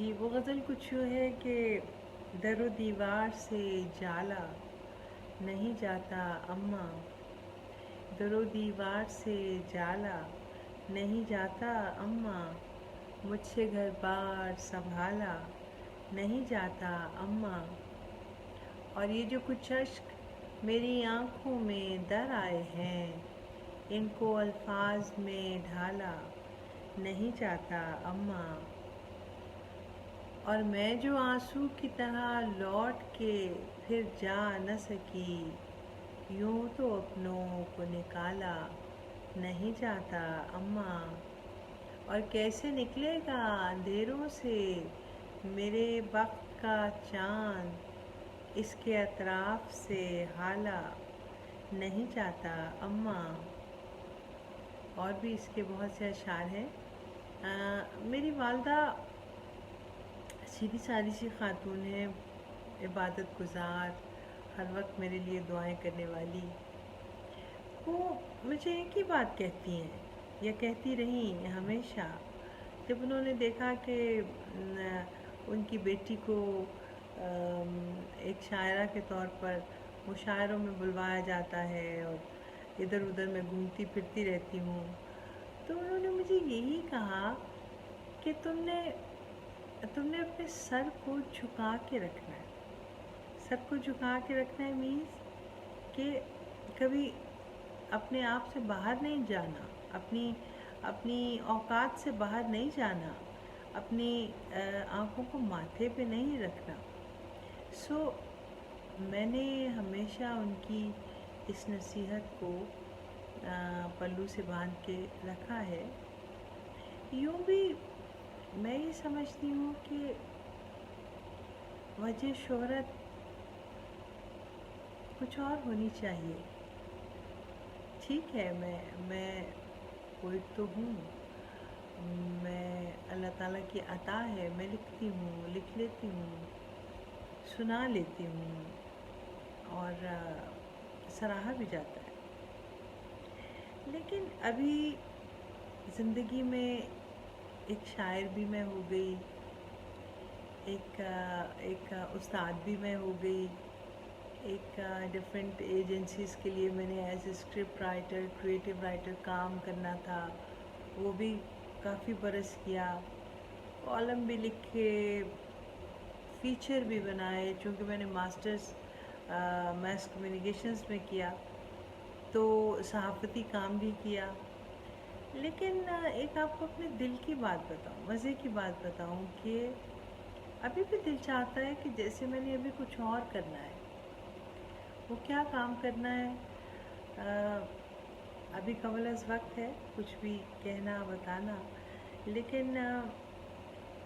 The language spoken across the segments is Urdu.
جی وہ غزل کچھ یوں ہے کہ در و دیوار سے جالا نہیں جاتا اماں، در و دیوار سے جالا نہیں جاتا اماں، مجھ سے گھر بار سنبھالا نہیں جاتا اماں، اور یہ جو کچھ اشک میری آنکھوں میں در آئے ہیں، ان کو الفاظ میں ڈھالا نہیں جاتا اماں، اور میں جو آنسو کی طرح لوٹ کے پھر جا نہ سکی، یوں تو اپنوں کو نکالا نہیں جاتا اماں، اور کیسے نکلے گا اندھیروں سے میرے بخت کا چاند، اس کے اطراف سے حالا نہیں جاتا اماں۔ اور بھی اس کے بہت سے اشعار ہیں۔ میری والدہ سیدھی سادی سی خاتون ہے، عبادت گزار، ہر وقت میرے لیے دعائیں کرنے والی۔ وہ مجھے ایک ہی بات کہتی ہیں یا کہتی رہیں ہمیشہ، جب انہوں نے دیکھا کہ ان کی بیٹی کو ایک شاعرہ کے طور پر مشاعروں میں بلوایا جاتا ہے اور ادھر ادھر میں گھومتی پھرتی رہتی ہوں، تو انہوں نے مجھے یہی کہا کہ تم نے اپنے سر کو جھکا کے رکھنا ہے۔ سر کو جھکا کے رکھنا ہے مینس کہ کبھی اپنے آپ سے باہر نہیں جانا، اپنی اوقات سے باہر نہیں جانا، اپنی آنکھوں کو ماتھے پہ نہیں رکھنا۔ میں نے ہمیشہ ان کی اس نصیحت کو پلو سے باندھ کے رکھا ہے۔ یوں بھی میں یہ سمجھتی ہوں کہ وجہ شہرت کچھ اور ہونی چاہیے۔ ٹھیک ہے، میں کوئی تو ہوں، میں اللہ تعالیٰ کی عطا ہے، میں لکھتی ہوں، لکھ لیتی ہوں، سنا لیتی ہوں اور سراہا بھی جاتا ہے، لیکن ابھی زندگی میں ایک شاعر بھی میں ہو گئی، ایک استاد بھی میں ہو گئی، ایک ڈفرینٹ ایجنسیز کے لیے میں نے as a script writer, creative writer کام کرنا تھا، وہ بھی کافی برس کیا، کالم بھی لکھے، فیچر بھی بنائے، چونکہ میں نے ماسٹرز میس کمیونیکیشنز میں کیا تو صحافتی کام بھی کیا۔ لیکن ایک آپ کو اپنے دل کی بات بتاؤں، مزے کی بات بتاؤں کہ ابھی بھی دل چاہتا ہے کہ جیسے میں نے ابھی کچھ اور کرنا ہے۔ وہ کیا کام کرنا ہے ابھی قبل از وقت ہے کچھ بھی کہنا بتانا، لیکن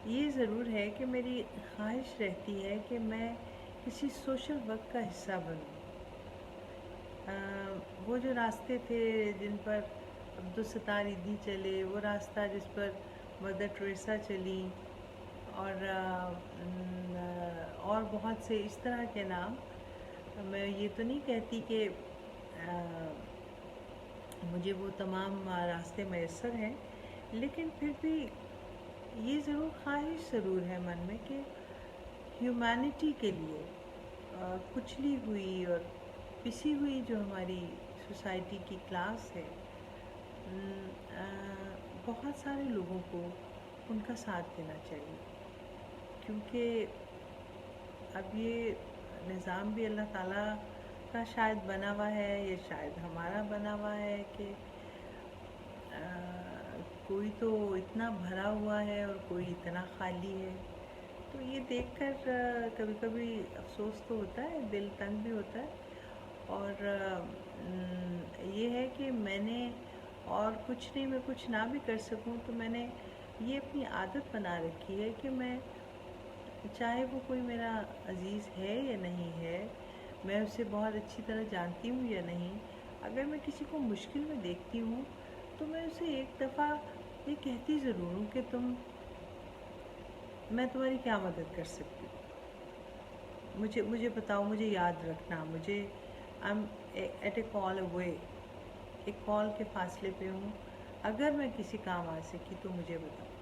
یہ ضرور ہے کہ میری خواہش رہتی ہے کہ میں کسی سوشل ورک کا حصہ بنوں۔ وہ جو راستے تھے جن پر عبدالستار ایدھی چلے، وہ راستہ جس پر مدر ٹریسا چلیں، اور بہت سے اس طرح کے نام، میں یہ تو نہیں کہتی کہ مجھے وہ تمام راستے میسر ہیں، لیکن پھر بھی یہ ضرور خواہش ضرور ہے من میں کہ ہیومینٹی کے لیے کچلی ہوئی اور پسی ہوئی جو ہماری سوسائٹی کی کلاس ہے، بہت سارے لوگوں کو ان کا ساتھ دینا چاہیے، کیونکہ اب یہ نظام بھی اللہ تعالیٰ کا شاید بنا ہوا ہے یا شاید ہمارا بنا ہوا ہے کہ کوئی تو اتنا بھرا ہوا ہے اور کوئی اتنا خالی ہے، تو یہ دیکھ کر کبھی کبھی افسوس تو ہوتا ہے، دل تنگ بھی ہوتا ہے، اور یہ ہے کہ میں نے اور کچھ نہیں، میں کچھ نہ بھی کر سکوں تو میں نے یہ اپنی عادت بنا رکھی ہے کہ میں چاہے وہ کوئی میرا عزیز ہے یا نہیں ہے، میں اسے بہت اچھی طرح جانتی ہوں یا نہیں، اگر میں کسی کو مشکل میں دیکھتی ہوں تو میں اسے ایک دفعہ یہ کہتی ضرور ہوں کہ میں تمہاری کیا مدد کر سکتی ہوں، مجھے بتاؤ، مجھے یاد رکھنا، مجھے ایٹ اے کال اوے، ایک کال کے فاصلے پہ ہوں، اگر میں کسی کام آ سکی تو مجھے بتاؤ۔